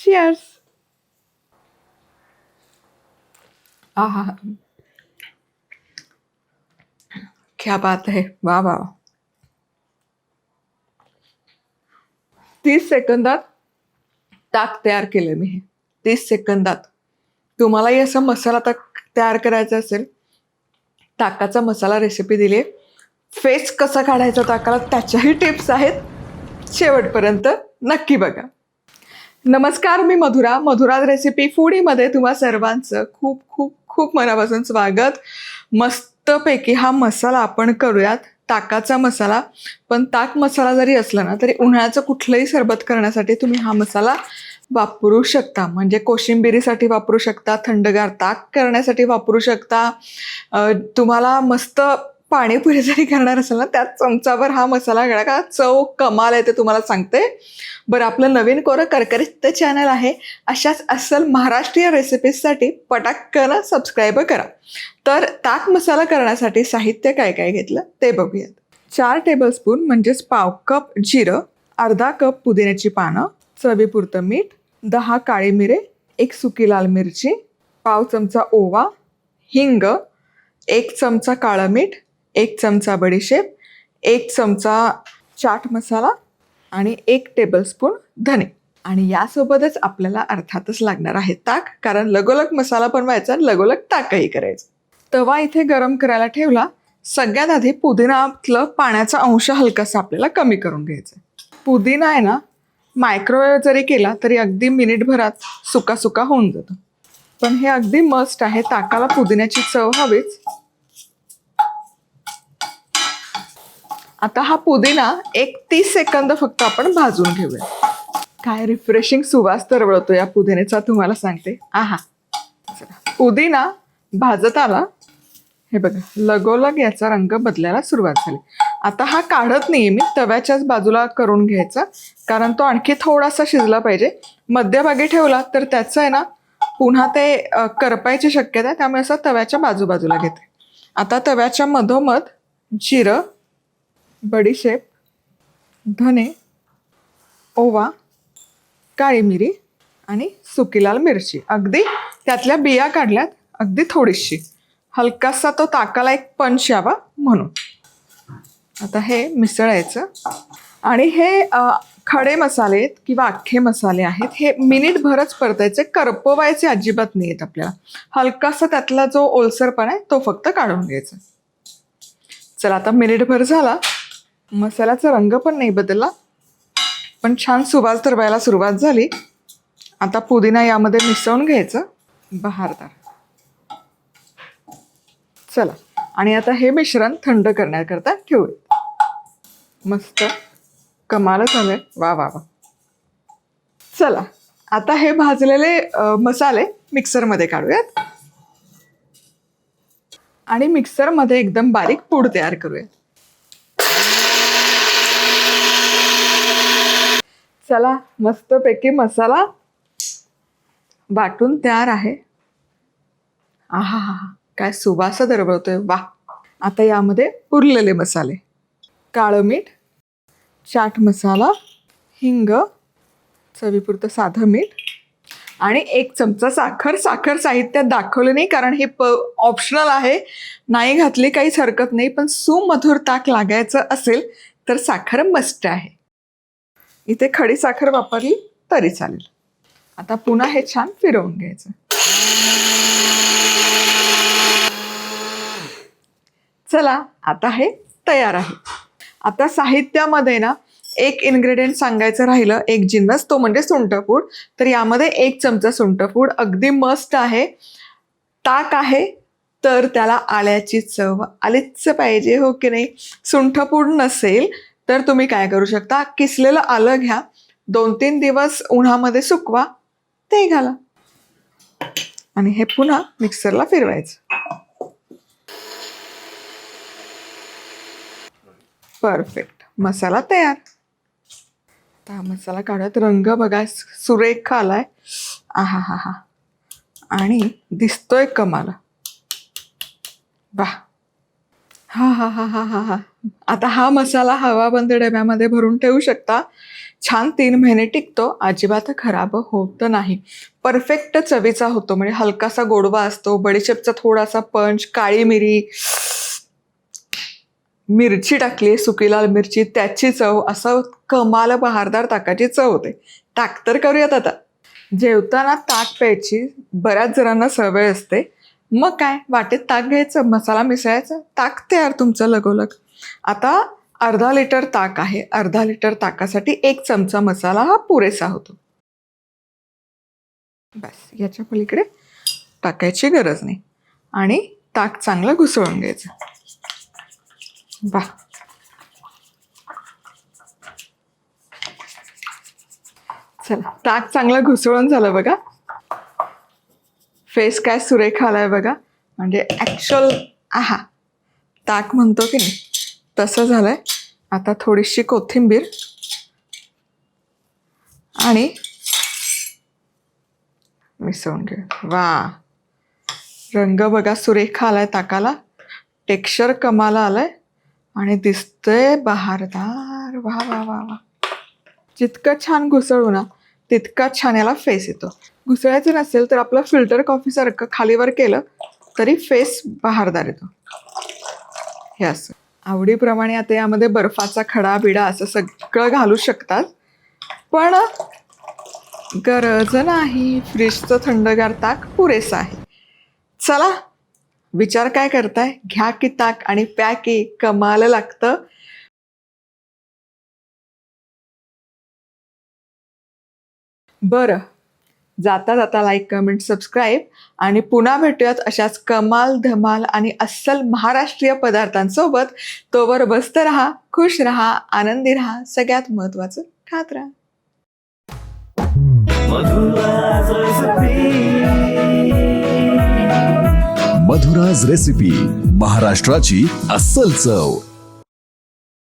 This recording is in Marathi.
चिअर्स. आहा, क्या बात है. वा वा. 30 सेकंदात ताक तयार केलं मी. 30 सेकंदात. तुम्हालाही असा मसाला ताक तयार करायचा असेल, ताकाचा मसाला रेसिपी दिली आहे. फेस कसा काढायचा ताकाला त्याच्याही टिप्स आहेत. शेवटपर्यंत नक्की बघा. नमस्कार, मी मधुराज रेसिपी फूडीमध्ये तुम्हा सर्वांचं खूप खूप खूप मनापासून स्वागत. मस्तपैकी हा मसाला आपण करूयात, ताकाचा मसाला. पण ताक मसाला जरी असला ना तरी उन्हाळ्याचं कुठलंही सरबत करण्यासाठी तुम्ही हा मसाला वापरू शकता. म्हणजे कोशिंबिरीसाठी वापरू शकता, थंडगार ताक करण्यासाठी वापरू शकता. तुम्हाला मस्त पाणीपुरी जरी करणार असेल ना त्यात चमचाभर हा मसाला घाला, का चव कमाल आहे ते तुम्हाला सांगते. बरं, आपलं नवीन कोरं करकरीत चॅनल आहे. अशाच अस्सल महाराष्ट्रीय रेसिपीजसाठी पटाकन सबस्क्राईब करा. तर ताक मसाला करण्यासाठी साहित्य काय काय घेतलं ते बघूयात. 4 टेबलस्पून म्हणजेच पाव कप जिरं, अर्धा कप पुदिन्याची पानं, चवीपुरतं मीठ, 10 काळी मिरे, 1 सुकी लाल मिरची, पाव चमचा ओवा, हिंग, 1 चमचा काळं मीठ, 1 चमचा बडीशेप, 1 चमचा चाट मसाला आणि 1 टेबलस्पून धने. आणि यासोबतच आपल्याला अर्थातच लागणार आहे ताक, कारण लगोलग मसाला बनवायचा, लगोलग ताकही करायचं. तवा इथे गरम करायला ठेवला. सगळ्यात आधी पुदिनातलं पाण्याचा अंश हलकासा आपल्याला कमी करून घ्यायचा. पुदिना आहे ना, मायक्रोवेव्ह जरी केला तरी अगदी मिनिटभरात सुका सुका होऊन जातो. पण हे अगदी मस्ट आहे, ताकाला पुदिन्याची चव हवीच. आता हा पुदिना 30 सेकंद फक्त आपण भाजून घेऊया. काय रिफ्रेशिंग सुवास तरवळतो या पुदिन्याचा, तुम्हाला सांगते. आहा, पुदिना भाजत आला. हे बघा, लगोलग याचा रंग बदलायला सुरुवात झाली. आता हा काढत नाही मी, तव्याच्याच बाजूला करून घ्यायचा, कारण तो आणखी थोडासा शिजला पाहिजे. मध्यभागी ठेवला तर त्याचं आहे ना पुन्हा ते करपायची शक्यता आहे, त्यामुळे असं तव्याच्या बाजूबाजूला घेते. आता तव्याच्या मधोमध जिरं, बडीशेप, धने, ओवा, काळी मिरी आणि सुकी लाल मिरची. अगदी त्यातल्या बिया काढल्यात, अगदी थोडीशी, हलकासा तो ताकाला एक पंच यावा म्हणून. आता हे मिसळायचं. आणि हे खडे मसाले किंवा अख्खे मसाले आहेत, हे मिनिटभरच परतायचे, करपवायचे अजिबात नाही आहेत आपल्याला. हलकासा त्यातला जो ओलसरपणा आहे तो फक्त काढून घ्यायचा. चला, आता मिनिटभर झाला. मसाल्याचा रंग पण नाही बदलला, पण छान सुवास तरवायला सुरुवात झाली. आता पुदिना यामध्ये मिसळून घ्यायचं बहारदार. चला, आणि आता हे मिश्रण थंड करण्याकरता ठेवूया. मस्त कमालच झालंय. वा वा वा. चला, आता हे भाजलेले मसाले मिक्सरमध्ये काढूयात आणि मिक्सरमध्ये एकदम बारीक पूड तयार करूयात. चला, मस्तपैकी मसाला वाटून तयार आहे. आहा हा हा, काय सुवास दरवळतोय. वा. आता यामध्ये उरलेले मसाले, काळं मीठ, चाट मसाला, हिंग, चवीपुरतं साधं मीठ आणि 1 चमचा साखर. साखर साहित्यात दाखवले नाही, कारण हे ऑप्शनल आहे. नाही घातली काहीच हरकत नाही, पण सुमधुर ताक लागायचं असेल तर साखर मस्ट आहे. इथे खडी साखर वापरली तरी चालेल. आता पुन्हा हे छान फिरवून घ्यायचं. चला, आता हे तयार आहे. आता साहित्यामध्ये ना एक इन्ग्रेडियंट सांगायचं राहिलं, एक जिन्नस, तो म्हणजे सुंठपूड. तर यामध्ये 1 चमचा सुंठपूड अगदी मस्त आहे. ताक आहे तर त्याला आल्याची चव आलीच पाहिजे, हो की नाही. सुंठपूड नसेल तर तुम्ही काय करू शकता, किसलेलं आलं घ्या, 2-3 दिवस उन्हामध्ये सुकवा, ते घाला आणि हे पुन्हा मिक्सरला फिरवायचं. परफेक्ट, मसाला तयार. आता मसाला काढत, रंग बघा सुरेख आलाय. आहा हा हा, आणि दिसतोय कमाल. वा. हा हा हा हा हा हा. आता हा मसाला हवाबंद डब्यामध्ये भरून ठेवू शकता. छान 3 महिने टिकतो, अजिबात खराब होत नाही. परफेक्ट चवीचा होतो, म्हणजे हलकासा गोडवा असतो, बडीशेपचा थोडासा पंच, काळी मिरची टाकली, सुकी लाल मिरची, त्याची चव, असं कमाल बहारदार ताकाची चव होते. ताक तर करूयात आता. जेवताना ताक प्यायची बऱ्याच जणांना सवय असते. मग काय, वाटेत ताक घ्यायचं, मसाला मिसळायचा, ताक तयार तुमचं लगोलग. आता अर्धा लिटर ताक आहे. अर्धा लिटर ताकासाठी 1 चमचा मसाला हा पुरेसा होतो. बस, याच्या पलीकडे टाकायची गरज नाही. आणि ताक चांगलं घुसळून घ्यायचं. वाह, चला, ताक चांगलं घुसळून झालं बघा. फेस काय सुरेख आलाय बघा, म्हणजे ॲक्च्युअल आहा ताक म्हणतो की नाही तसं झालंय. आता थोडीशी कोथिंबीर आणि मिसळून घे. वा, रंग बघा सुरेख आलाय ताकाला, टेक्स्चर कमाला आलाय आणि दिसतंय बहारदार. वा वा वा वा. जितकं छान घुसळू ना तितका छान याला फेस येतो. घुसळायचं नसेल तर आपलं फिल्टर कॉफीसारखं खालीवर केलं तरी फेस बहारदार येतो. हे असं आवडीप्रमाणे आता यामध्ये बर्फाचा खडा बिडा असं सगळं घालू शकतात, पण गरज नाही. फ्रीजचं थंडगार ताक पुरेसं आहे. चला, विचार काय करताय, घ्या की ताक आणि प्या की, कमाल लागतं. बरं, जाता जाता लाईक, कमेंट, सबस्क्राईब, आणि पुन्हा भेटूयात अशाच कमाल, धमाल आणि अस्सल महाराष्ट्रीय पदार्थांसोबत. तोवर बसत राहा, खुश राहा, आनंदी राहा, सगळ्यात महत्त्वाचं खात राहा. मधुराज रेसिपी, महाराष्ट्राची अस्सल चव.